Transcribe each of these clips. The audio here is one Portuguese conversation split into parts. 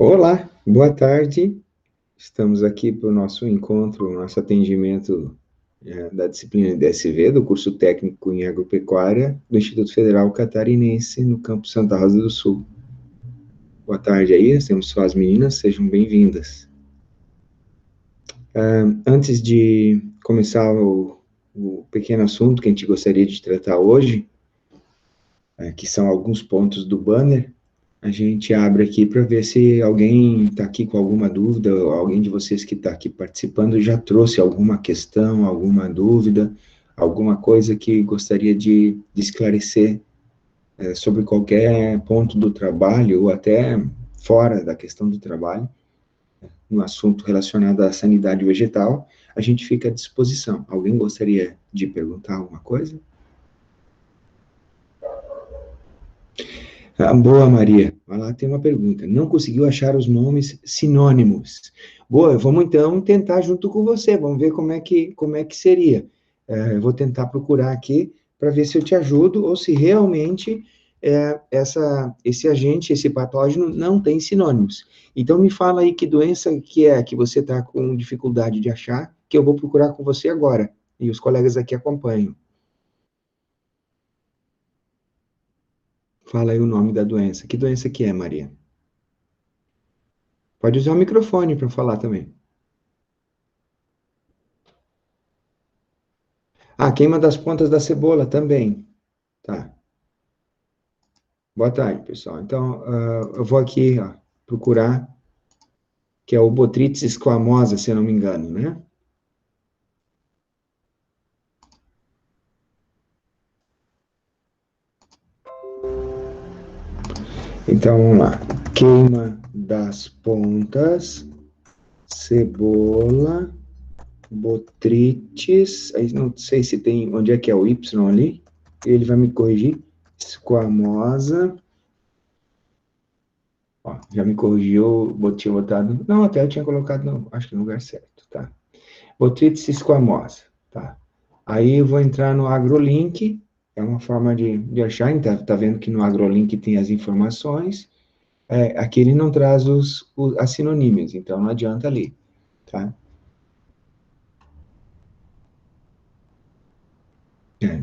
Olá, boa tarde. Estamos aqui para o nosso encontro, nosso atendimento da disciplina DSV, do curso técnico em agropecuária do Instituto Federal Catarinense, no campus Santa Rosa do Sul. Boa tarde aí, temos só as meninas, sejam bem-vindas. Antes de começar o pequeno assunto que a gente gostaria de tratar hoje, que são alguns pontos do banner, a gente abre aqui para ver se alguém está aqui com alguma dúvida, ou alguém de vocês que está aqui participando já trouxe alguma questão, alguma dúvida, alguma coisa que gostaria de esclarecer sobre qualquer ponto do trabalho, ou até fora da questão do trabalho, um assunto relacionado à sanidade vegetal, a gente fica à disposição. Alguém gostaria de perguntar alguma coisa? Boa, Maria. Vai lá, tem uma pergunta. Não conseguiu achar os nomes sinônimos. Boa, vamos então tentar junto com você. Vamos ver como é que seria. Eu vou tentar procurar aqui para ver se eu te ajudo ou se realmente esse agente, esse patógeno não tem sinônimos. Então me fala aí que doença que é que você está com dificuldade de achar, que eu vou procurar com você agora. E os colegas aqui acompanham. Fala aí o nome da doença. Que doença que é, Maria? Pode usar o microfone para falar também. Ah, queima das pontas da cebola também. Tá. Boa tarde, pessoal. Então, eu vou aqui, ó, procurar, que é o Botrytis squamosa, se eu não me engano, né? Então, vamos lá. Queima das pontas, cebola, Botrytis, aí não sei se tem, onde é que é o Y ali, ele vai me corrigir. Squamosa, ó, já me corrigiu, tinha botado, não, até eu tinha colocado, não, acho que no lugar certo, tá? Botrytis squamosa, tá? Aí eu vou entrar no AgroLink, é uma forma de achar, então tá vendo que no AgroLink tem as informações, aqui ele não traz as sinonímias, então não adianta ler, tá?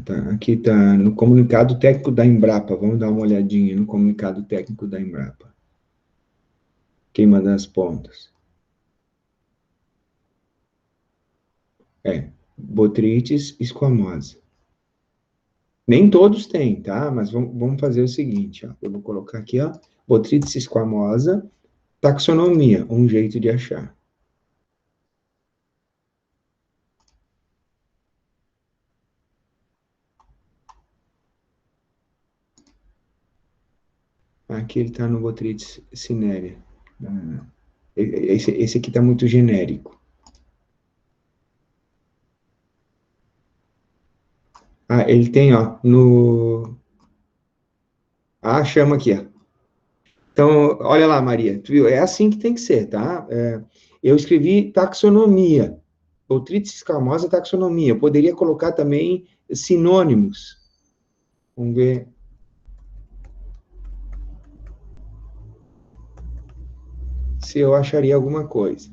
Tá? Aqui tá no comunicado técnico da Embrapa, vamos dar uma olhadinha no comunicado técnico da Embrapa. Queima das pontas. Botrytis squamosa. Nem todos têm, tá? Mas vamos fazer o seguinte, ó. Eu vou colocar aqui, ó, Botrytis squamosa, taxonomia, um jeito de achar. Aqui ele está no Botrytis cinerea. Esse aqui está muito genérico. Ah, ele tem, ó, no... Ah, chama aqui, ó. Então, olha lá, Maria, tu viu? É assim que tem que ser, tá? Eu escrevi taxonomia, Botrytis escamosa taxonomia. Eu poderia colocar também sinônimos. Vamos ver. Se eu acharia alguma coisa.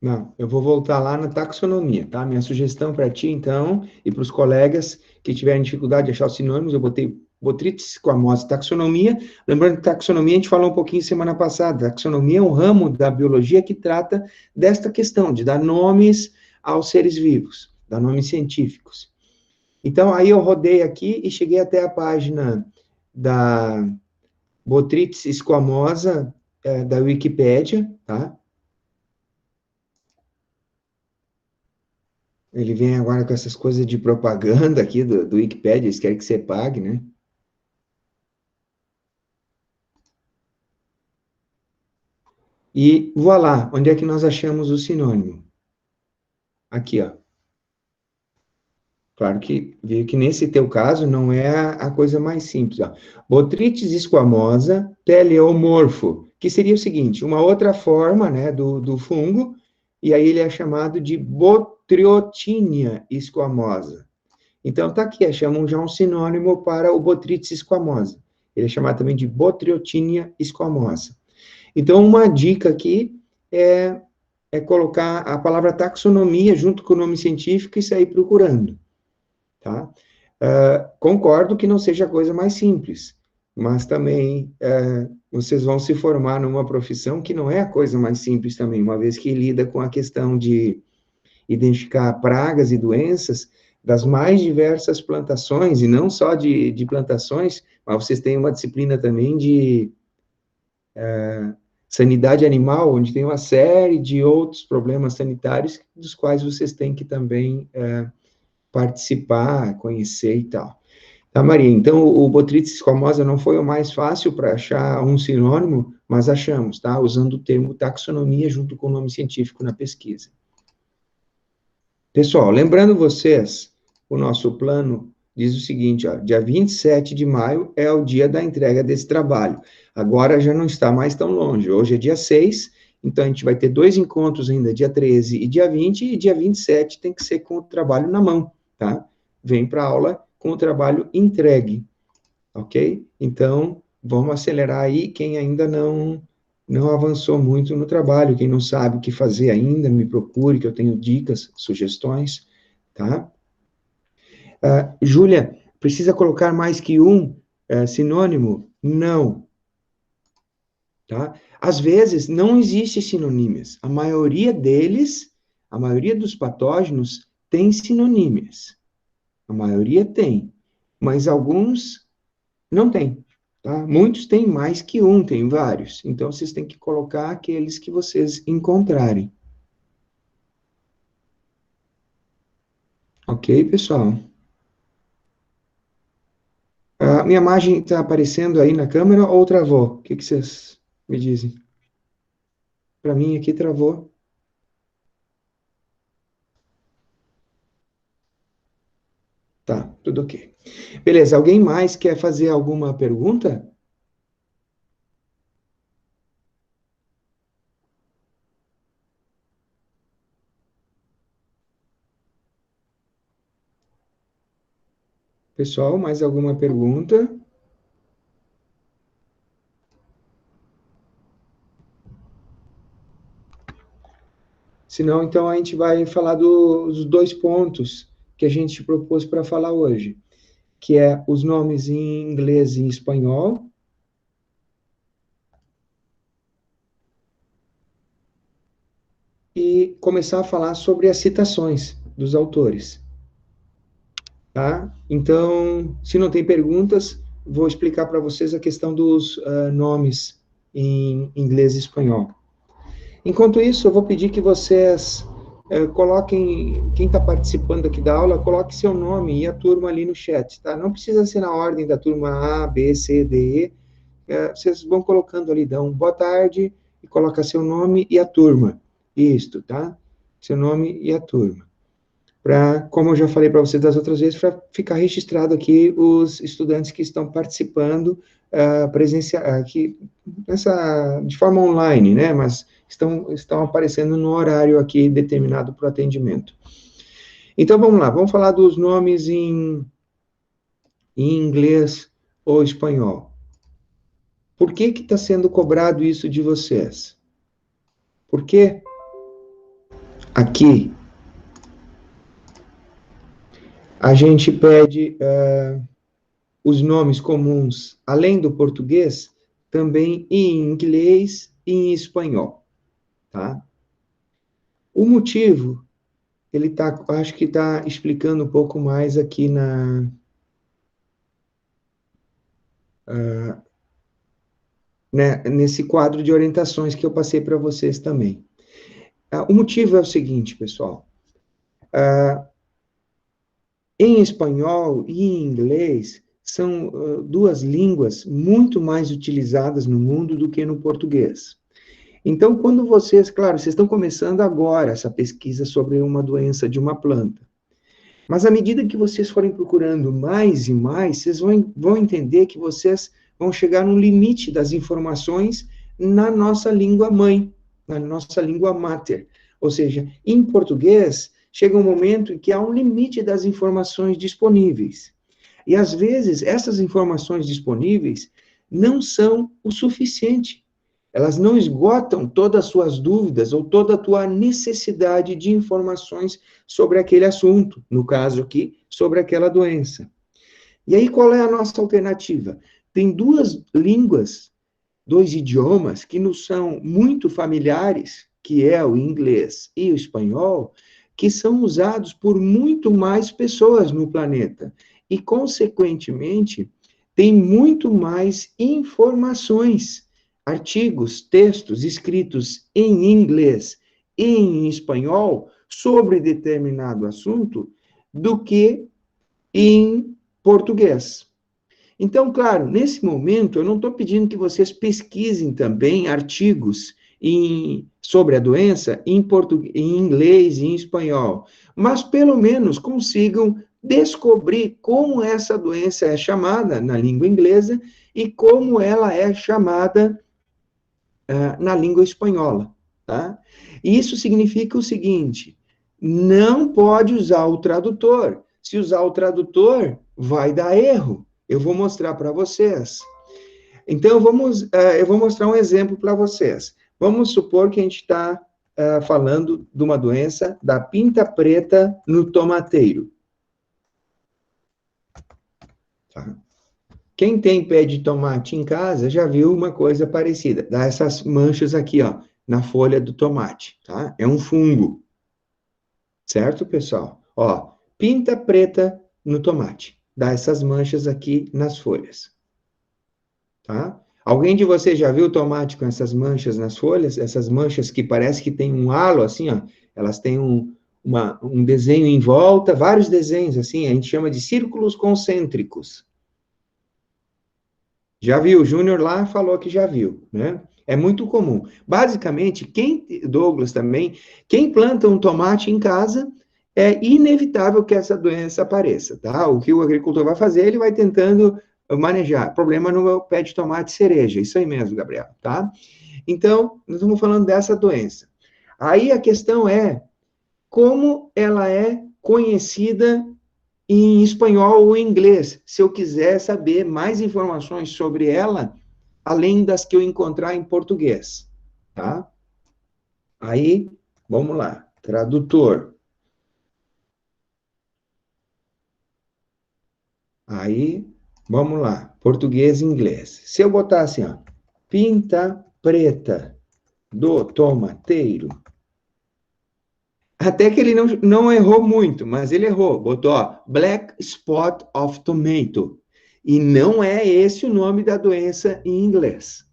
Não, eu vou voltar lá na taxonomia, tá? Minha sugestão para ti, então, e para os colegas que tiverem dificuldade de achar os sinônimos, eu botei Botrytis squamosa taxonomia. Lembrando que taxonomia a gente falou um pouquinho semana passada. Taxonomia é um ramo da biologia que trata desta questão, de dar nomes aos seres vivos, dar nomes científicos. Então, aí eu rodei aqui e cheguei até a página da Botrytis squamosa, da Wikipédia, tá? Ele vem agora com essas coisas de propaganda aqui do Wikipedia, eles querem que você pague, né? E voilá, onde é que nós achamos o sinônimo? Aqui, ó. Claro que veio que nesse teu caso não é a coisa mais simples, ó. Botrytis squamosa teleomorfo, que seria o seguinte, uma outra forma, né, do fungo, e aí ele é chamado de Botriotinea squamosa. Então, tá aqui, chamam já um sinônimo para o Botrytis squamosa. Ele é chamado também de Botryotinia squamosa. Então, uma dica aqui é colocar a palavra taxonomia junto com o nome científico e sair procurando, tá? Concordo que não seja a coisa mais simples, mas também vocês vão se formar numa profissão que não é a coisa mais simples também, uma vez que lida com a questão de identificar pragas e doenças das mais diversas plantações, e não só de plantações, mas vocês têm uma disciplina também de sanidade animal, onde tem uma série de outros problemas sanitários, dos quais vocês têm que também participar, conhecer e tal. Tá, Maria? Então, o Botrytis squamosa não foi o mais fácil para achar um sinônimo, mas achamos, tá? Usando o termo taxonomia junto com o nome científico na pesquisa. Pessoal, lembrando vocês, o nosso plano diz o seguinte, ó, dia 27 de maio é o dia da entrega desse trabalho. Agora já não está mais tão longe, hoje é dia 6, então a gente vai ter 2 encontros ainda, dia 13 e dia 20, e dia 27 tem que ser com o trabalho na mão, tá? Vem para a aula com o trabalho entregue, ok? Então, vamos acelerar aí, quem ainda não avançou muito no trabalho, quem não sabe o que fazer ainda, me procure, que eu tenho dicas, sugestões, tá? Júlia, precisa colocar mais que um sinônimo? Não, tá? Às vezes, não existe sinonímias. A maioria deles, a maioria dos patógenos tem sinonímias. A maioria tem, mas alguns não tem, tá? Muitos têm mais que um, tem vários. Então, vocês têm que colocar aqueles que vocês encontrarem. Ok, pessoal? A minha imagem está aparecendo aí na câmera ou travou? O que vocês me dizem? Para mim aqui travou. Tá, tudo ok. Beleza, alguém mais quer fazer alguma pergunta? Pessoal, mais alguma pergunta? Se não, então a gente vai falar dos 2 pontos que a gente propôs para falar hoje, que é os nomes em inglês e em espanhol, e começar a falar sobre as citações dos autores, tá? Então, se não tem perguntas, vou explicar para vocês a questão dos nomes em inglês e espanhol. Enquanto isso, eu vou pedir que vocês coloquem, quem está participando aqui da aula, coloque seu nome e a turma ali no chat, tá? Não precisa ser na ordem da turma A, B, C, D, E. Vocês vão colocando ali, dão boa tarde e coloca seu nome e a turma. Isto, tá? Seu nome e a turma. Como eu já falei para vocês das outras vezes, para ficar registrado aqui os estudantes que estão participando aqui de forma online, né? Mas estão aparecendo no horário aqui determinado para o atendimento. Então, vamos lá, vamos falar dos nomes em inglês ou espanhol. Por que está sendo cobrado isso de vocês? Porque aqui a gente pede os nomes comuns, além do português, também em inglês e em espanhol, tá? O motivo, acho que está explicando um pouco mais aqui nesse quadro de orientações que eu passei para vocês também. O motivo é o seguinte, pessoal. Em espanhol e em inglês, são 2 línguas muito mais utilizadas no mundo do que no português. Então, quando vocês, claro, vocês estão começando agora essa pesquisa sobre uma doença de uma planta, mas à medida que vocês forem procurando mais e mais, vocês vão entender que vocês vão chegar no limite das informações na nossa língua mãe, na nossa língua mater. Ou seja, em português, chega um momento em que há um limite das informações disponíveis. E, às vezes, essas informações disponíveis não são o suficiente. Elas não esgotam todas as suas dúvidas ou toda a tua necessidade de informações sobre aquele assunto, no caso aqui, sobre aquela doença. E aí, qual é a nossa alternativa? Tem duas línguas, dois idiomas que nos são muito familiares, que é o inglês e o espanhol, que são usados por muito mais pessoas no planeta. E, consequentemente, tem muito mais informações, artigos, textos escritos em inglês e em espanhol sobre determinado assunto do que em português. Então, claro, nesse momento, eu não estou pedindo que vocês pesquisem também artigos sobre a doença em português, em inglês e em espanhol, mas pelo menos consigam descobrir como essa doença é chamada na língua inglesa e como ela é chamada na língua espanhola, tá? E isso significa o seguinte: não pode usar o tradutor. Se usar o tradutor, vai dar erro. Eu vou mostrar para vocês. Então, eu vou mostrar um exemplo para vocês. Vamos supor que a gente está falando de uma doença da pinta preta no tomateiro. Tá? Quem tem pé de tomate em casa já viu uma coisa parecida. Dá essas manchas aqui, ó, na folha do tomate, tá? É um fungo. Certo, pessoal? Ó, pinta preta no tomate. Dá essas manchas aqui nas folhas. Tá? Alguém de vocês já viu o tomate com essas manchas nas folhas? Essas manchas que parece que tem um halo, assim, ó. Elas têm um desenho em volta, vários desenhos, assim, a gente chama de círculos concêntricos. Já viu? O Júnior lá falou que já viu, né? É muito comum. Basicamente, Douglas também, quem planta um tomate em casa, é inevitável que essa doença apareça, tá? O que o agricultor vai fazer, ele vai tentando manejar. Problema no meu pé de tomate cereja, isso aí mesmo, Gabriel, tá? Então, nós estamos falando dessa doença. Aí a questão é, como ela é conhecida em espanhol ou em inglês, se eu quiser saber mais informações sobre ela, além das que eu encontrar em português, tá? Aí, vamos lá, tradutor. Aí, vamos lá, português e inglês. Se eu botar assim, ó, pinta preta do tomateiro, até que ele não errou muito, mas ele errou, botou, ó, Black Spot of Tomato. E não é esse o nome da doença em inglês.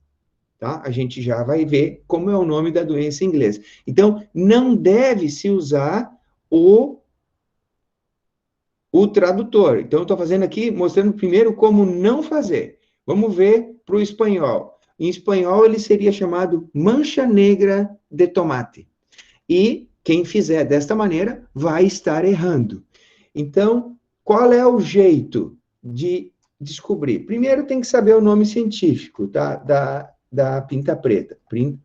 Tá? A gente já vai ver como é o nome da doença em inglês. Então, não deve se usar o tradutor. Então, eu estou fazendo aqui, mostrando primeiro como não fazer. Vamos ver para o espanhol. Em espanhol, ele seria chamado mancha negra de tomate. E quem fizer desta maneira vai estar errando. Então, qual é o jeito de descobrir? Primeiro tem que saber o nome científico, tá? Da pinta preta.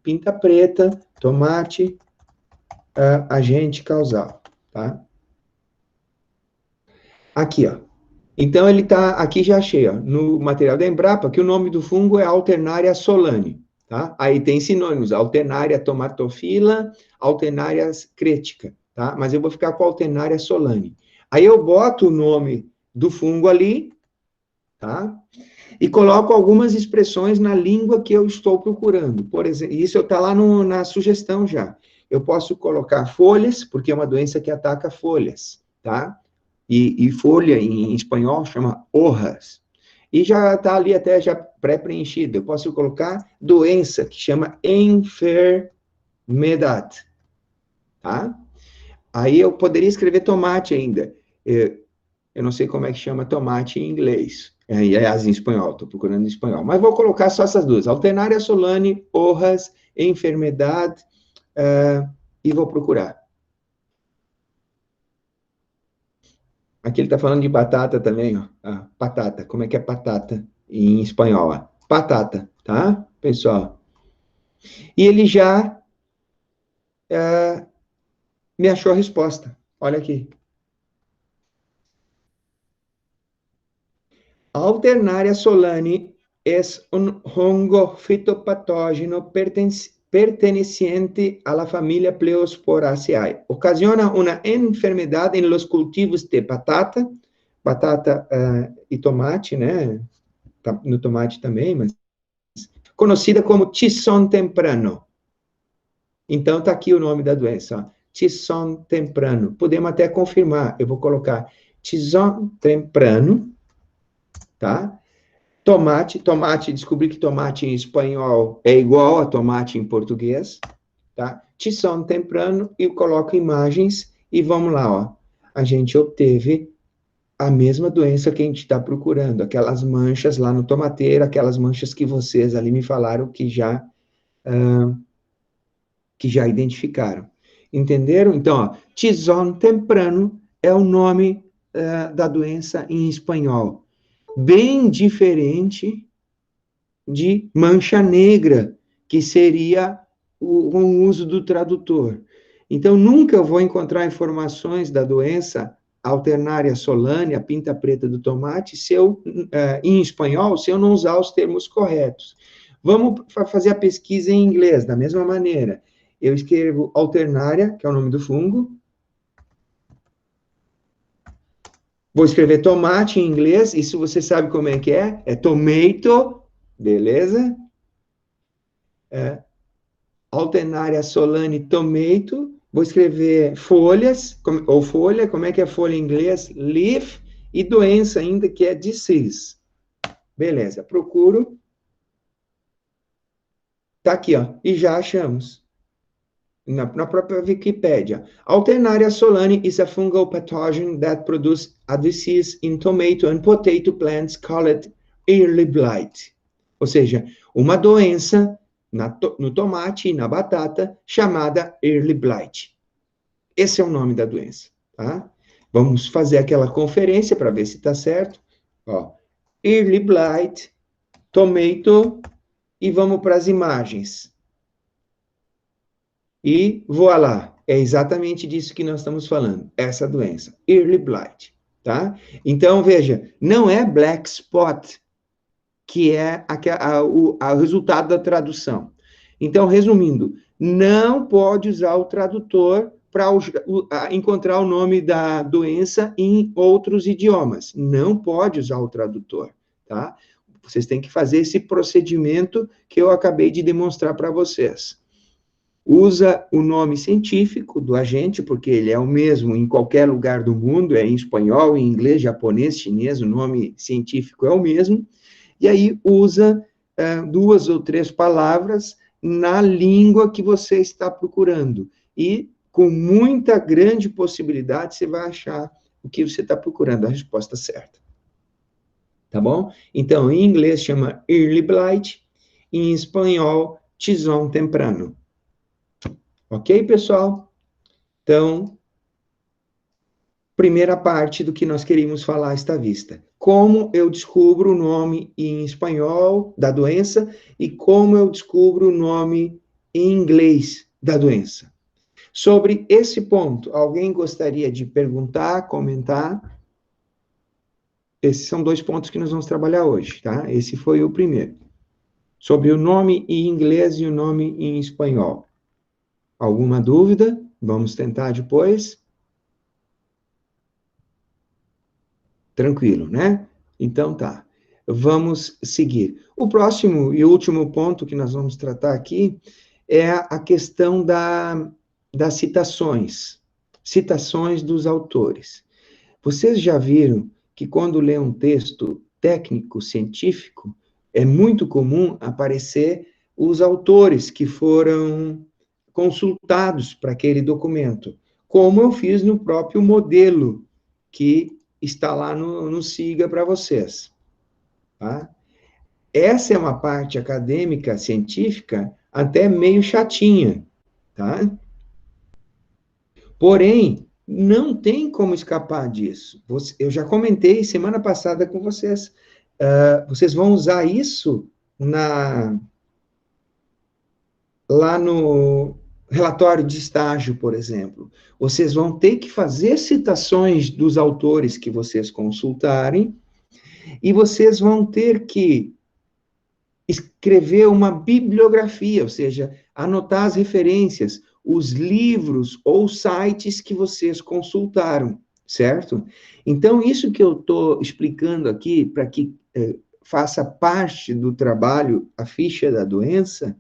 Pinta preta, tomate, agente causal, tá? Aqui, ó. Então, ele tá, aqui já achei, ó, no material da Embrapa, que o nome do fungo é Alternaria solani, tá? Aí tem sinônimos, Alternaria tomatofila, Alternaria cretica, tá? Mas eu vou ficar com Alternaria solani. Aí eu boto o nome do fungo ali, tá? E coloco algumas expressões na língua que eu estou procurando. Por exemplo, isso está lá na sugestão já. Eu posso colocar folhas, porque é uma doença que ataca folhas, tá? E folha em espanhol chama hojas. E já está ali até já pré-preenchido. Eu posso colocar doença, que chama enfermedade, tá? Aí eu poderia escrever tomate ainda. Eu não sei como é que chama tomate em inglês. Aliás, em espanhol, estou procurando em espanhol. Mas vou colocar só essas duas. Alternaria solani, hojas, enfermedade, e vou procurar. Aqui ele está falando de batata também, ó. Patata. Como é que é patata em espanhol? Ó? Patata, tá, pessoal? E ele já me achou a resposta. Olha aqui. Alternaria solani es un hongo fitopatógeno perteneciente a la familia Pleosporaceae. Ocasiona una enfermedad en los cultivos de batata e tomate, né? No tomate também, mas conhecida como tissón temprano. Então, está aqui o nome da doença, ó. Tissón temprano. Podemos até confirmar. Eu vou colocar tissón temprano, tá? Tomate, descobri que tomate em espanhol é igual a tomate em português, tá? Tissón temprano, e eu coloco imagens, e vamos lá, ó. A gente obteve a mesma doença que a gente está procurando, aquelas manchas lá no tomateiro, aquelas manchas que vocês ali me falaram que já identificaram. Entenderam? Então, ó, tissón temprano é o nome da doença em espanhol. Bem diferente de mancha negra, que seria o uso do tradutor. Então, nunca vou encontrar informações da doença Alternaria solani, a pinta preta do tomate, em espanhol, se eu não usar os termos corretos. Vamos fazer a pesquisa em inglês, da mesma maneira. Eu escrevo Alternaria, que é o nome do fungo. Vou escrever tomate em inglês, isso você sabe como é que é? É tomato, beleza? Alternaria solani tomato. Vou escrever folhas, ou folha, como é que é folha em inglês? Leaf, e doença ainda, que é disease. Beleza, procuro. Tá aqui, ó, e já achamos. Na própria Wikipédia. Alternaria solani is a fungal pathogen that produces a disease in tomato and potato plants called early blight. Ou seja, uma doença no tomate e na batata chamada early blight. Esse é o nome da doença, tá? Vamos fazer aquela conferência para ver se está certo. Ó, early blight, tomato, e vamos para as imagens. E voilá, é exatamente disso que nós estamos falando, essa doença, early blight, tá? Então, veja, não é black spot que é o resultado da tradução. Então, resumindo, não pode usar o tradutor para encontrar o nome da doença em outros idiomas. Não pode usar o tradutor, tá? Vocês têm que fazer esse procedimento que eu acabei de demonstrar para vocês. Usa o nome científico do agente, porque ele é o mesmo em qualquer lugar do mundo, é em espanhol, em inglês, japonês, chinês, o nome científico é o mesmo, e aí usa 2 ou 3 palavras na língua que você está procurando, e com muita grande possibilidade você vai achar o que você está procurando, a resposta certa. Tá bom? Então, em inglês chama early blight, em espanhol, tissón temprano. Ok, pessoal? Então, primeira parte do que nós queríamos falar está vista. Como eu descubro o nome em espanhol da doença e como eu descubro o nome em inglês da doença. Sobre esse ponto, alguém gostaria de perguntar, comentar? Esses são 2 pontos que nós vamos trabalhar hoje, tá? Esse foi o primeiro. Sobre o nome em inglês e o nome em espanhol. Alguma dúvida? Vamos tentar depois? Tranquilo, né? Então tá. Vamos seguir. O próximo e último ponto que nós vamos tratar aqui é a questão das citações. Citações dos autores. Vocês já viram que quando lê um texto técnico, científico, é muito comum aparecer os autores que foram consultados para aquele documento, como eu fiz no próprio modelo que está lá no SIGA para vocês. Tá? Essa é uma parte acadêmica, científica, até meio chatinha, tá? Porém, não tem como escapar disso. Eu já comentei semana passada com vocês. Vocês vão usar isso lá no relatório de estágio, por exemplo. Vocês vão ter que fazer citações dos autores que vocês consultarem, e vocês vão ter que escrever uma bibliografia, ou seja, anotar as referências, os livros ou sites que vocês consultaram, certo? Então, isso que eu estou explicando aqui, para que faça parte do trabalho, a ficha da doença,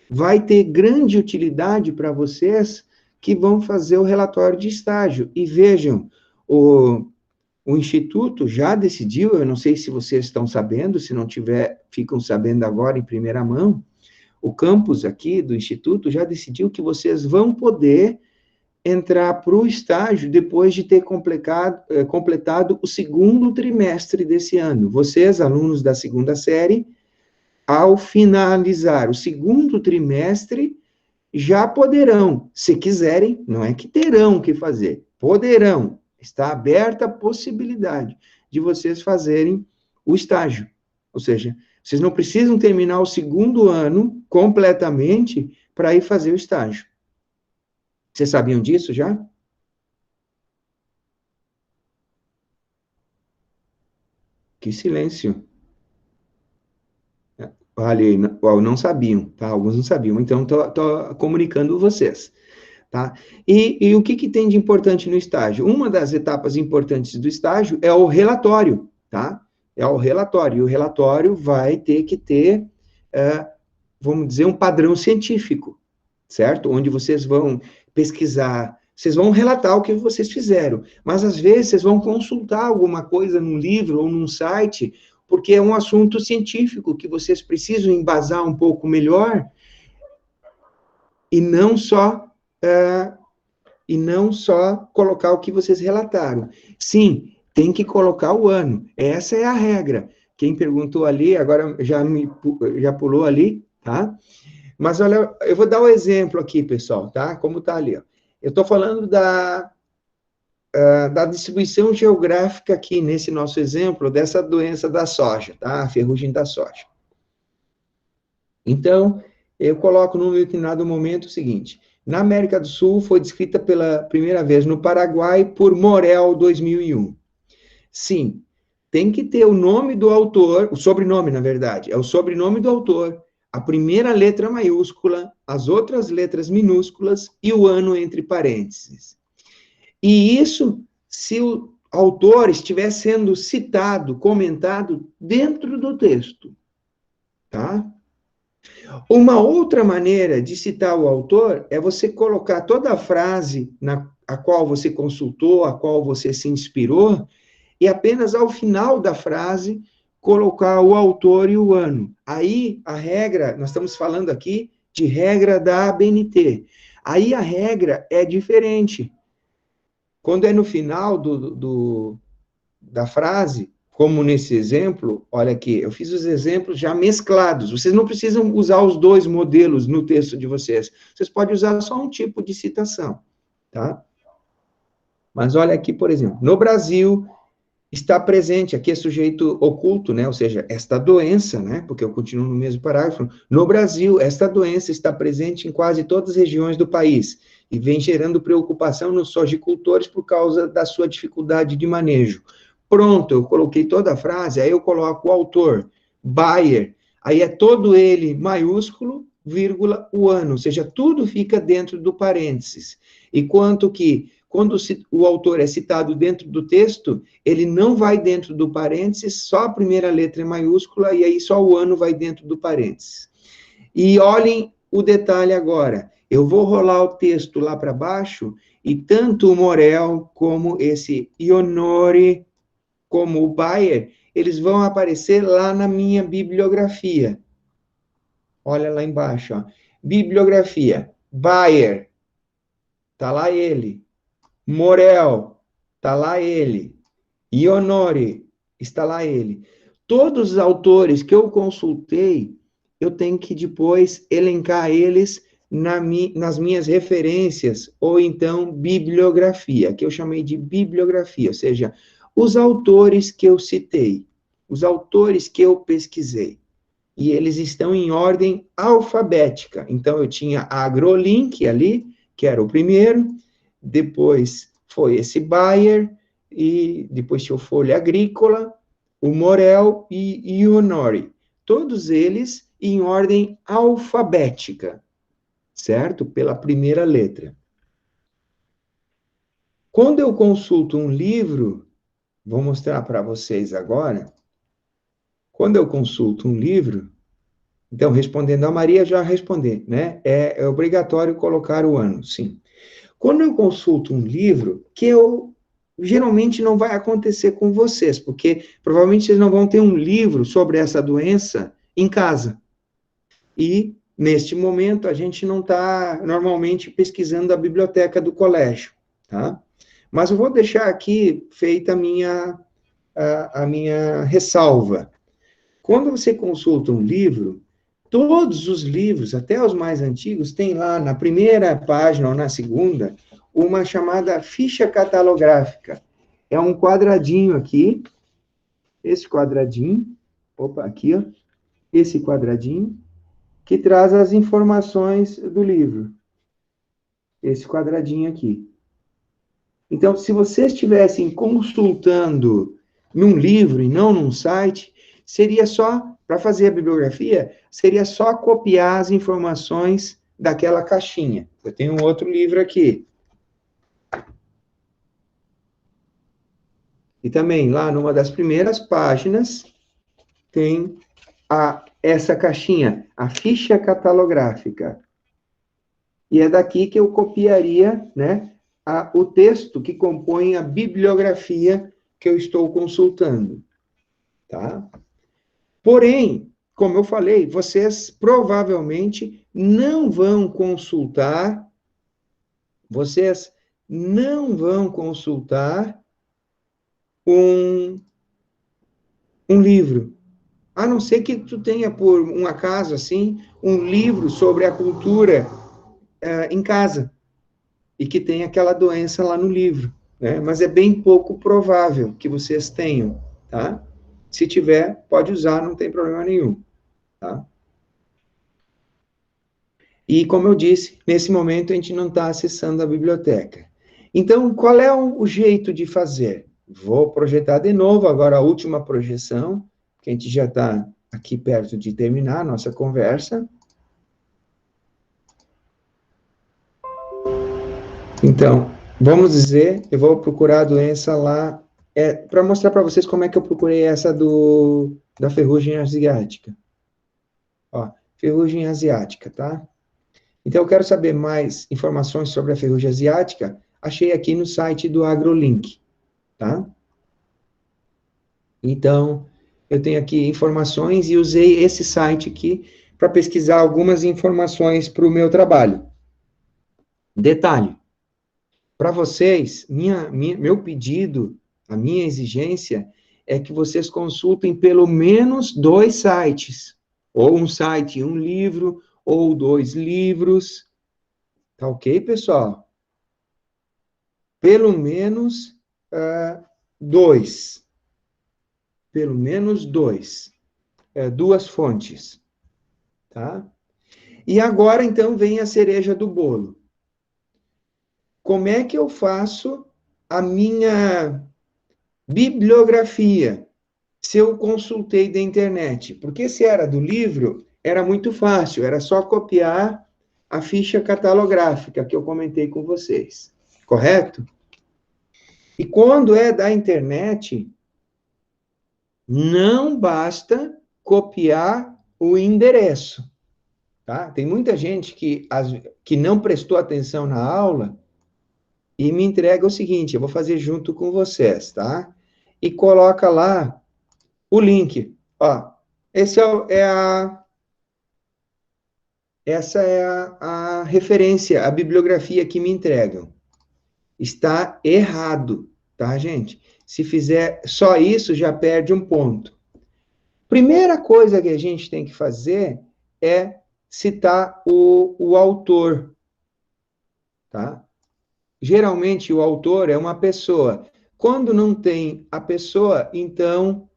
vai ter grande utilidade para vocês que vão fazer o relatório de estágio. E vejam, o Instituto já decidiu, eu não sei se vocês estão sabendo, se não tiver, ficam sabendo agora em primeira mão, o campus aqui do Instituto já decidiu que vocês vão poder entrar para o estágio depois de ter completado o segundo trimestre desse ano. Vocês, alunos da segunda série, ao finalizar o segundo trimestre, já poderão, se quiserem, não é que terão que fazer, poderão. Está aberta a possibilidade de vocês fazerem o estágio. Ou seja, vocês não precisam terminar o segundo ano completamente para ir fazer o estágio. Vocês sabiam disso já? Que silêncio. Olha, não sabiam, tá? Alguns não sabiam, então estou comunicando vocês. Tá? E o que tem de importante no estágio? Uma das etapas importantes do estágio é o relatório, tá? É o relatório. E o relatório vai ter que ter, vamos dizer, um padrão científico, certo? Onde vocês vão pesquisar, vocês vão relatar o que vocês fizeram, mas às vezes vocês vão consultar alguma coisa num livro ou num site, porque é um assunto científico que vocês precisam embasar um pouco melhor, e não só colocar o que vocês relataram. Sim, tem que colocar o ano. Essa é a regra. Quem perguntou ali, agora já pulou ali, tá? Mas olha, eu vou dar um exemplo aqui, pessoal, tá? Como tá ali, ó. Eu estou falando da distribuição geográfica aqui, nesse nosso exemplo, dessa doença da soja, tá? A ferrugem da soja. Então, eu coloco num determinado momento o seguinte: na América do Sul foi descrita pela primeira vez no Paraguai por Morel, 2001. Sim, tem que ter o nome do autor, o sobrenome, na verdade, é o sobrenome do autor, a primeira letra maiúscula, as outras letras minúsculas e o ano entre parênteses. E isso, se o autor estiver sendo citado, comentado dentro do texto, tá? Uma outra maneira de citar o autor é você colocar toda a frase a qual você consultou, a qual você se inspirou, e apenas ao final da frase colocar o autor e o ano. Aí a regra, nós estamos falando aqui de regra da ABNT. Aí a regra é diferente. Quando é no final da frase, como nesse exemplo, olha aqui, eu fiz os exemplos já mesclados. Vocês não precisam usar os dois modelos no texto de vocês. Vocês podem usar só um tipo de citação, tá? Mas olha aqui, por exemplo, no Brasil está presente, aqui é sujeito oculto, né? Ou seja, esta doença, né? Porque eu continuo no mesmo parágrafo. No Brasil, esta doença está presente em quase todas as regiões do país e vem gerando preocupação nos sojicultores por causa da sua dificuldade de manejo. Pronto, eu coloquei toda a frase, aí eu coloco o autor, Bayer, aí é todo ele maiúsculo, vírgula, o ano, ou seja, tudo fica dentro do parênteses. Enquanto que, quando o autor é citado dentro do texto, ele não vai dentro do parênteses, só a primeira letra é maiúscula, e aí só o ano vai dentro do parênteses. E olhem o detalhe agora, eu vou rolar o texto lá para baixo, e tanto o Morel, como esse Ionori, como o Bayer, eles vão aparecer lá na minha bibliografia. Olha lá embaixo, ó. Bibliografia. Bayer, tá lá ele. Morel, tá lá ele. Ionori, está lá ele. Todos os autores que eu consultei, eu tenho que depois elencar eles nas minhas referências, ou então bibliografia, que eu chamei de bibliografia, ou seja, os autores que eu citei, os autores que eu pesquisei, e eles estão em ordem alfabética. Então, eu tinha a AgroLink ali, que era o primeiro, depois foi esse Bayer, e depois tinha o Folha Agrícola, o Morel e o Honori. Todos eles em ordem alfabética, certo? Pela primeira letra. Quando eu consulto um livro, vou mostrar para vocês agora. Quando eu consulto um livro, então, respondendo a Maria, já respondi, né? É obrigatório colocar o ano, sim. Quando eu consulto um livro, que eu geralmente não vai acontecer com vocês, porque provavelmente vocês não vão ter um livro sobre essa doença em casa. E, neste momento, a gente não está normalmente pesquisando a biblioteca do colégio, tá? Mas eu vou deixar aqui feita a minha ressalva. Quando você consulta um livro, todos os livros, até os mais antigos, tem lá na primeira página ou na segunda, uma chamada ficha catalográfica. É um quadradinho aqui, esse quadradinho, opa, aqui, ó, esse quadradinho, que traz as informações do livro. Esse quadradinho aqui. Então, se vocês estivessem consultando num livro e não num site, seria só, para fazer a bibliografia, seria só copiar as informações daquela caixinha. Eu tenho um outro livro aqui. E também, lá numa das primeiras páginas, tem essa caixinha, a ficha catalográfica. E é daqui que eu copiaria, né, o texto que compõe a bibliografia que eu estou consultando, tá? Porém, como eu falei, vocês provavelmente não vão consultar, um, um livro. A não ser que tu tenha, por um acaso, assim, um livro sobre a cultura em casa, e que tenha aquela doença lá no livro, né? Mas é bem pouco provável que vocês tenham, tá? Se tiver, pode usar, não tem problema nenhum, tá? E, como eu disse, nesse momento a gente não está acessando a biblioteca. Então, qual é o jeito de fazer? Vou projetar de novo, agora a última projeção, que a gente já está aqui perto de terminar a nossa conversa. Então, vamos dizer, eu vou procurar a doença lá, para mostrar para vocês como é que eu procurei essa da ferrugem asiática. Ó, ferrugem asiática, tá? Então, eu quero saber mais informações sobre a ferrugem asiática, achei aqui no site do AgroLink, tá? Então, eu tenho aqui informações e usei esse site aqui para pesquisar algumas informações para o meu trabalho. Detalhe, para vocês, meu pedido, a minha exigência é que vocês consultem pelo menos 2 sites, ou um site, um livro, ou 2 livros, tá ok, pessoal? Pelo menos 2. Pelo menos 2. 2 fontes, tá? E agora, então, vem a cereja do bolo. Como é que eu faço a minha bibliografia se eu consultei da internet? Porque se era do livro, era muito fácil, era só copiar a ficha catalográfica que eu comentei com vocês, correto? E quando é da internet, não basta copiar o endereço, tá? Tem muita gente que não prestou atenção na aula e me entrega o seguinte, eu vou fazer junto com vocês, tá? E coloca lá o link. Ó, essa é a referência, a bibliografia que me entregam. Está errado, tá, gente? Se fizer só isso, já perde um ponto. Primeira coisa que a gente tem que fazer é citar o autor, tá? Geralmente, o autor é uma pessoa. Quando não tem a pessoa, então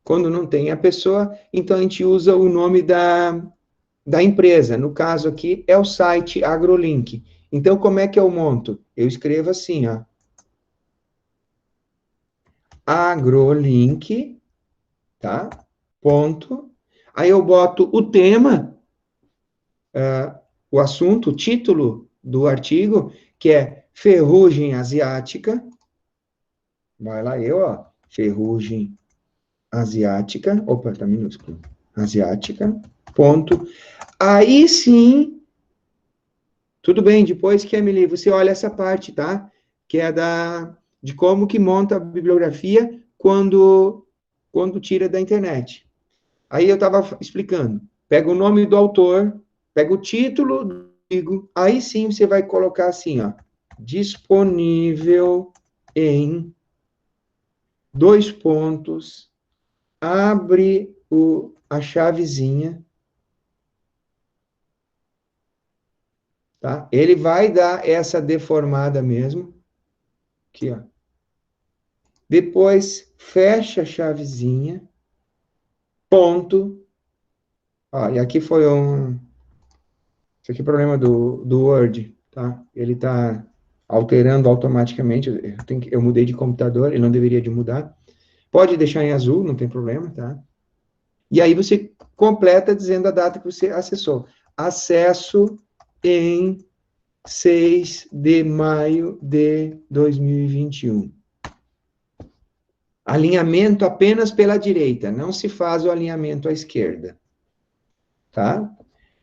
Quando não tem a pessoa, então a gente usa o nome da empresa. No caso aqui, é o site AgroLink. Então, como é que eu monto? Eu escrevo assim, ó. AgroLink, tá? Ponto. Aí eu boto o tema, o assunto, o título do artigo, que é ferrugem asiática. Vai lá eu, ó. Ferrugem asiática. Opa, tá minúsculo. Asiática. Ponto. Aí sim, tudo bem, depois que, Emily, você olha essa parte, tá? Que é de como que monta a bibliografia quando tira da internet. Aí eu estava explicando. Pega o nome do autor, pega o título do artigo, aí sim você vai colocar assim, ó. Disponível em dois pontos, abre a chavezinha, tá? Ele vai dar essa deformada mesmo, aqui, ó. Depois, fecha a chavezinha, ponto. Ó, e aqui foi isso aqui é problema do Word, tá? Ele tá alterando automaticamente, eu mudei de computador, ele não deveria de mudar. Pode deixar em azul, não tem problema, tá? E aí você completa dizendo a data que você acessou. Acesso em 6 de maio de 2021. Alinhamento apenas pela direita, não se faz o alinhamento à esquerda, tá?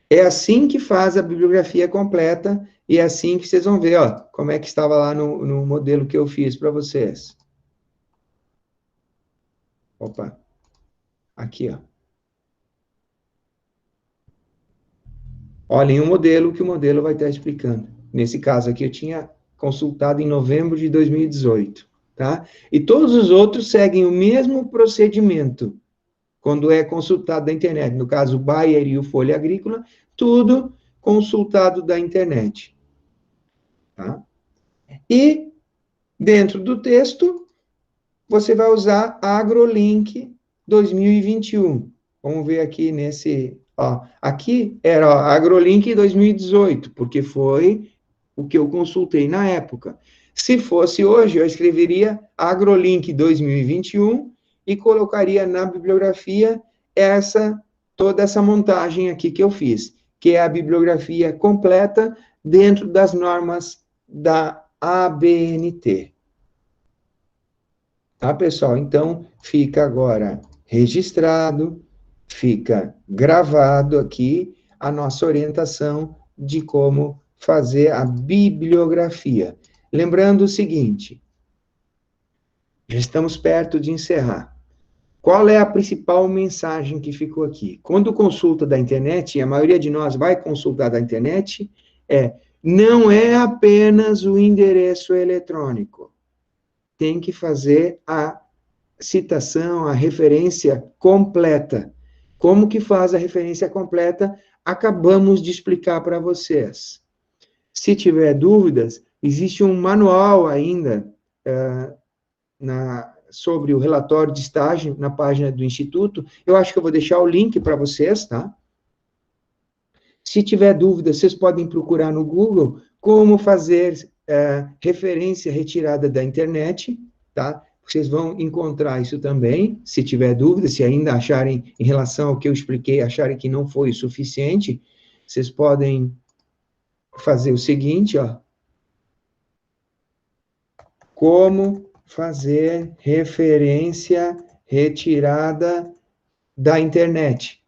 É assim que faz a bibliografia completa e é assim que vocês vão ver, ó, como é que estava lá no modelo que eu fiz para vocês. Opa, aqui, ó. Olhem o modelo que o modelo vai estar explicando. Nesse caso aqui eu tinha consultado em novembro de 2018, tá? E todos os outros seguem o mesmo procedimento quando é consultado da internet. No caso, o Bayer e o Folha Agrícola, tudo consultado da internet. Tá? E, dentro do texto, você vai usar AgroLink 2021. Vamos ver aqui nesse... Ó, aqui era ó, AgroLink 2018, porque foi o que eu consultei na época. Se fosse hoje, eu escreveria AgroLink 2021 e colocaria na bibliografia toda essa montagem aqui que eu fiz, que é a bibliografia completa dentro das normas da ABNT. Tá, pessoal? Então, fica agora registrado, fica gravado aqui a nossa orientação de como fazer a bibliografia. Lembrando o seguinte, já estamos perto de encerrar. Qual é a principal mensagem que ficou aqui? Quando consulta da internet, e a maioria de nós vai consultar da internet, não é apenas o endereço eletrônico. Tem que fazer a citação, a referência completa. Como que faz a referência completa? Acabamos de explicar para vocês. Se tiver dúvidas, existe um manual ainda sobre o relatório de estágio na página do Instituto. Eu acho que eu vou deixar o link para vocês, tá? Se tiver dúvida, vocês podem procurar no Google como fazer referência retirada da internet, tá? Vocês vão encontrar isso também. Se tiver dúvida, se ainda acharem, em relação ao que eu expliquei, acharem que não foi o suficiente, vocês podem fazer o seguinte, ó. Como fazer referência retirada da internet,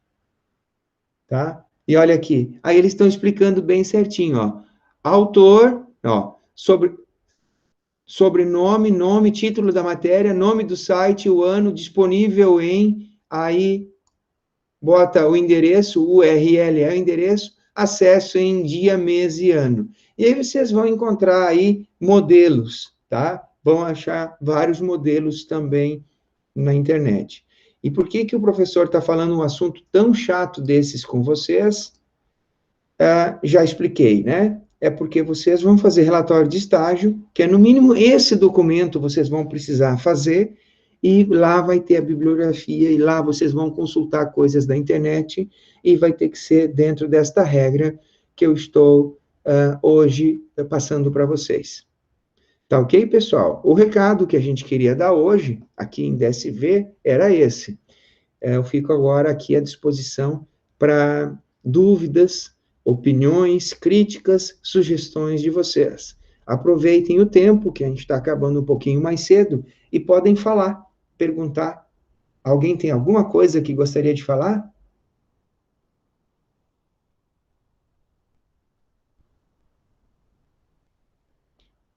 tá? E olha aqui, aí eles estão explicando bem certinho, ó. Autor, ó, sobrenome, nome, título da matéria, nome do site, o ano, disponível em, aí bota o endereço, o URL é o endereço, acesso em dia, mês e ano. E aí vocês vão encontrar aí modelos, tá? Vão achar vários modelos também na internet. E por que que o professor está falando um assunto tão chato desses com vocês? Já expliquei, né? É porque vocês vão fazer relatório de estágio, que é no mínimo esse documento vocês vão precisar fazer, e lá vai ter a bibliografia, e lá vocês vão consultar coisas da internet, e vai ter que ser dentro desta regra que eu estou hoje passando para vocês. Tá ok, pessoal? O recado que a gente queria dar hoje, aqui em DSV, era esse. Eu fico agora aqui à disposição para dúvidas, opiniões, críticas, sugestões de vocês. Aproveitem o tempo, que a gente está acabando um pouquinho mais cedo, e podem falar, perguntar. Alguém tem alguma coisa que gostaria de falar?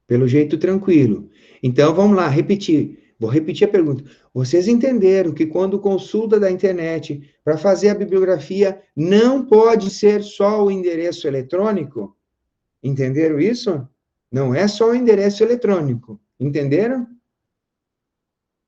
Pelo jeito tranquilo. Então vamos lá, repetir. Vou repetir a pergunta. Vocês entenderam que quando consulta da internet para fazer a bibliografia não pode ser só o endereço eletrônico? Entenderam isso? Não é só o endereço eletrônico. Entenderam?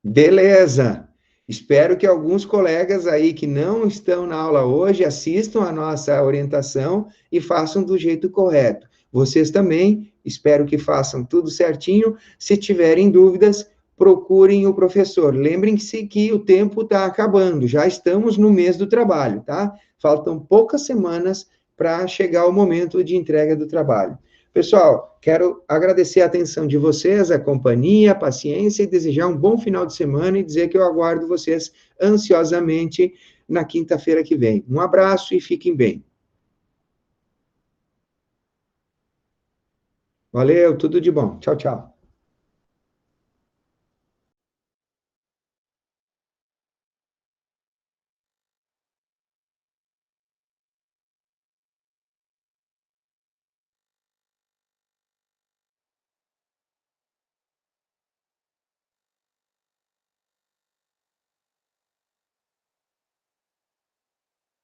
Beleza. Espero que alguns colegas aí que não estão na aula hoje assistam a nossa orientação e façam do jeito correto. Vocês também, espero que façam tudo certinho. Se tiverem dúvidas, procurem o professor. Lembrem-se que o tempo está acabando, já estamos no mês do trabalho, tá? Faltam poucas semanas para chegar o momento de entrega do trabalho. Pessoal, quero agradecer a atenção de vocês, a companhia, a paciência e desejar um bom final de semana e dizer que eu aguardo vocês ansiosamente na quinta-feira que vem. Um abraço e fiquem bem. Valeu, tudo de bom. Tchau, tchau.